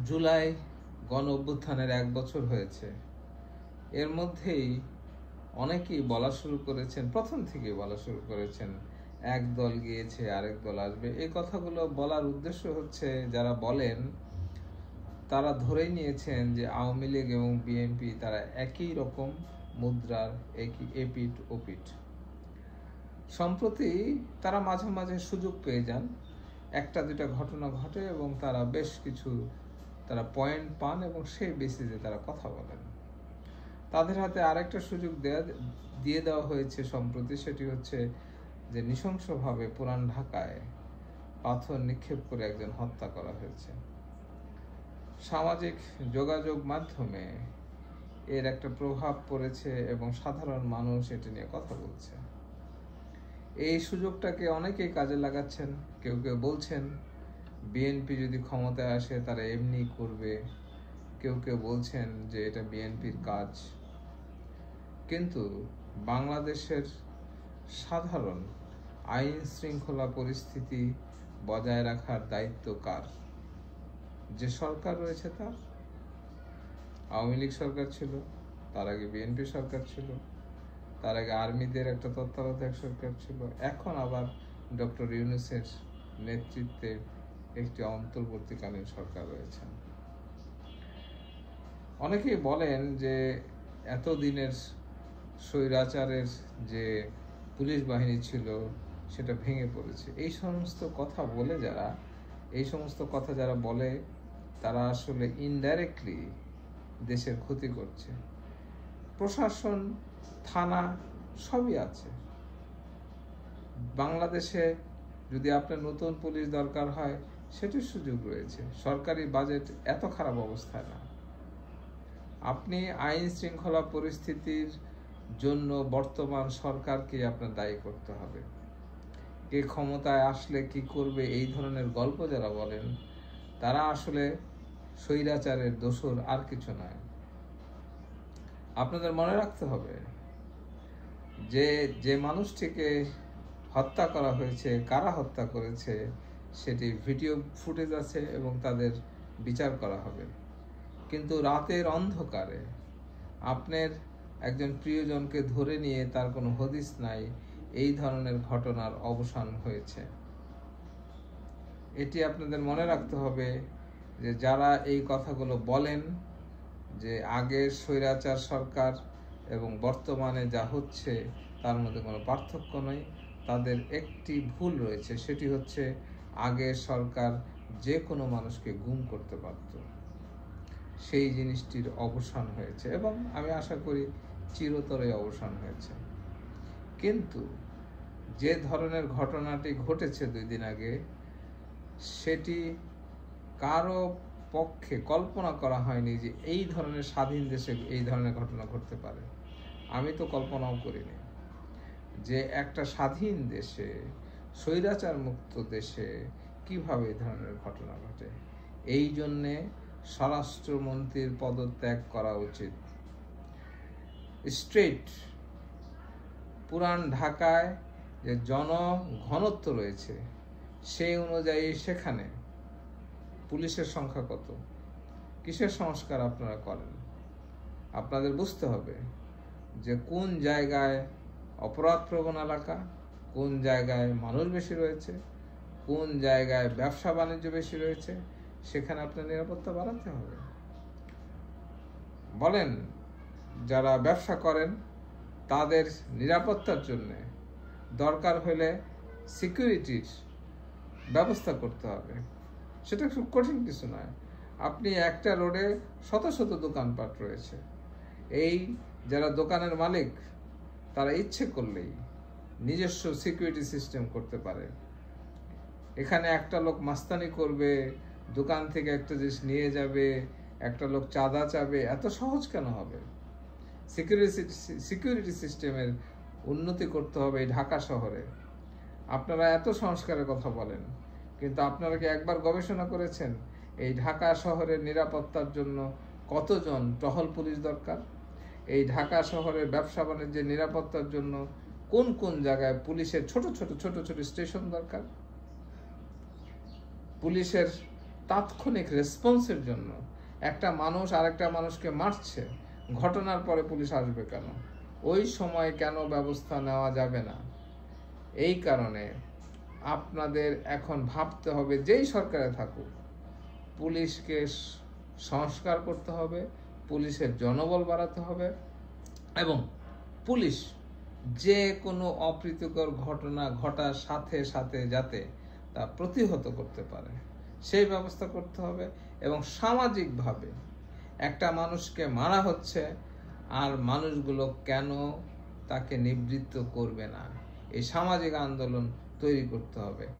জুলাই গণ অভ্যুত্থানের 1 বছর হয়েছে। এর মধ্যেই অনেকেই বলা শুরু করেছেন, প্রথম থেকেই বলা শুরু করেছেন, এক দল গিয়েছে আরেক দল আসবে। এই কথাগুলো বলার উদ্দেশ্য হচ্ছে, যারা বলেন তারা ধরেই নিয়েছেন যে আওয়ামী লীগ এবং বিএনপি তারা একই রকম মুদ্রার একই এপিঠ ওপিঠ। সম্প্রতি তারা মাঝে মাঝে সুযোগ পেয়ে যান, একটা দুটা ঘটনা ঘটে এবং তারা বেশ কিছু পয়েন্ট পান এবং সেই বেসিসে তারা কথা বলেন। তাদের হাতে আরেকটা সুযোগ দিয়ে দেওয়া হয়েছে সম্প্রতি, সেটি হচ্ছে যে নৃশংসভাবে পুরান ঢাকায় পাথর নিক্ষেপ করে একজন হত্যা করা হয়েছে। সামাজিক যোগাযোগ মাধ্যমে এর একটা প্রভাব পড়েছে এবং সাধারণ মানুষ এটি নিয়ে কথা বলছে। এই সুযোগটাকে অনেকেই কাজে লাগাচ্ছেন। কেউ কেউ বলছেন বিএনপি যদি ক্ষমতায় আসে তারা এমনি করবে, কেউ কেউ বলছেন যে এটা বিএনপির কাজ। কিন্তু বাংলাদেশের সাধারণ আইন শৃঙ্খলা পরিস্থিতি বজায় রাখার দায়িত্ব কার? যে সরকার রয়েছে তার। আওয়ামী লীগ সরকার ছিল, তার আগে বিএনপি সরকার ছিল, তার আগে আর্মিদের একটা তত্ত্বাবধায়ক সরকার ছিল, এখন আবার ডক্টর ইউনূসের নেতৃত্বে একটি অন্তর্বর্তীকালীন সরকার রয়েছে। অনেকেই বলেন যে এতদিনের স্বৈরাচারের যে পুলিশ বাহিনী ছিল সেটা ভেঙে পড়েছে। এই সমস্ত কথা যারা বলে তারা আসলে ইনডাইরেক্টলি দেশের ক্ষতি করছে। প্রশাসন, থানা সবই আছে বাংলাদেশে। যদি আপনার নতুন পুলিশ দরকার হয় সেটির সুযোগ রয়েছে। সরকারি বাজেট এত খারাপ অবস্থায় না। আপনি আইন শৃঙ্খলা পরিস্থিতির জন্য বর্তমান সরকারকে আপনার দায়ী করতে হবে। কে ক্ষমতায় আসলে কি করবে, এই ধরনের গল্প যারা বলেন তারা আসলে স্বৈরাচারের দোসর, আর কিছু নয়। আপনাদের মনে রাখতে হবে যে মানুষটিকে হত্যা করা হয়েছে, কারা হত্যা করেছে সেটি ভিডিও ফুটেজ আছে এবং তাদের বিচার করা হবে। কিন্তু রাতের অন্ধকারে আপনার একজন প্রিয়জনকে ধরে নিয়ে তার কোনো হদিস নাই, এই ধরনের ঘটনার অবসান হয়েছে। এটি আপনাদের মনে রাখতে হবে যে যারা এই কথাগুলো বলেন যে আগের স্বৈরাচার সরকার এবং বর্তমানে যা হচ্ছে তার মধ্যে কোনো পার্থক্য নেই, তাদের একটি ভুল রয়েছে। সেটি হচ্ছে আগের সরকার যে কোনো মানুষকে গুম করতে পারত। সেই জিনিসটির অবসান হয়েছে এবং আমি আশা করি চিরতরে অবসান হয়েছে। কিন্তু যে ধরনের ঘটনাটি ঘটেছে 2 দিন আগে, সেটি কারো পক্ষে কল্পনা করা হয়নি যে এই ধরনের স্বাধীন দেশে এই ধরনের ঘটনা ঘটতে পারে। আমি তো কল্পনাও করিনি যে একটা স্বাধীন দেশে, স্বৈরাচার মুক্ত দেশে কিভাবে এই ধরনের ঘটনা ঘটে। এই জন্যে স্বরাষ্ট্রমন্ত্রীর পদত্যাগ করা উচিত। স্ট্রেট পুরান ঢাকায় যে জনঘনত্ব রয়েছে সেই অনুযায়ী সেখানে পুলিশের সংখ্যা কত? কিসের সংস্কার আপনারা করেন? আপনাদের বুঝতে হবে যে কোন জায়গায় অপরাধ প্রবণ এলাকা, কোন জায়গায় মানুষ বেশি রয়েছে, কোন জায়গায় ব্যবসা বাণিজ্য বেশি রয়েছে, সেখানে আপনার নিরাপত্তা বাড়াতে হবে। বলেন যারা ব্যবসা করেন তাদের নিরাপত্তার জন্য দরকার হলে সিকিউরিটির ব্যবস্থা করতে হবে। সেটা খুব কঠিন কিছু নয়। আপনি একটা রোডে শত শত দোকানপাট রয়েছে, এই যারা দোকানের মালিক তারা ইচ্ছে করলেই নিজস্ব সিকিউরিটি সিস্টেম করতে পারে। এখানে একটা লোক মাস্তানি করবে, দোকান থেকে একটা জিনিস নিয়ে যাবে, একটা লোক চাঁদা চাবে, এত সহজ কেন হবে? সিকিউরিটি সিস্টেমের উন্নতি করতে হবে এই ঢাকা শহরে। আপনারা এত সংস্কারের কথা বলেন, কিন্তু আপনারা কি একবার গবেষণা করেছেন এই ঢাকা শহরের নিরাপত্তার জন্য কতজন টহল পুলিশ দরকার? এই ঢাকা শহরের ব্যবসা বাণিজ্যের নিরাপত্তার জন্য কোন কোন জায়গায় পুলিশের ছোট ছোট স্টেশন দরকার? পুলিশের তাৎক্ষণিক রেসপন্সের জন্য। একটা মানুষ আরেকটা মানুষকে মারছে, ঘটনার পরে পুলিশ আসবে কেন? ওই সময় কেন ব্যবস্থা নেওয়া যাবে না? এই কারণে আপনাদের এখন ভাবতে হবে, যেই সরকারে থাকুক, পুলিশকে সংস্কার করতে হবে, পুলিশের জনবল বাড়াতে হবে, এবং পুলিশ যে কোনো অপ্রীতিকর ঘটনা ঘটার সাথে সাথে যাতে তা প্রতিহত করতে পারে সেই ব্যবস্থা করতে হবে। এবং সামাজিকভাবে একটা মানুষকে মারা হচ্ছে, আর মানুষগুলো কেন তাকে নিবৃত্ত করবে না, এই সামাজিক আন্দোলন তৈরি করতে হবে।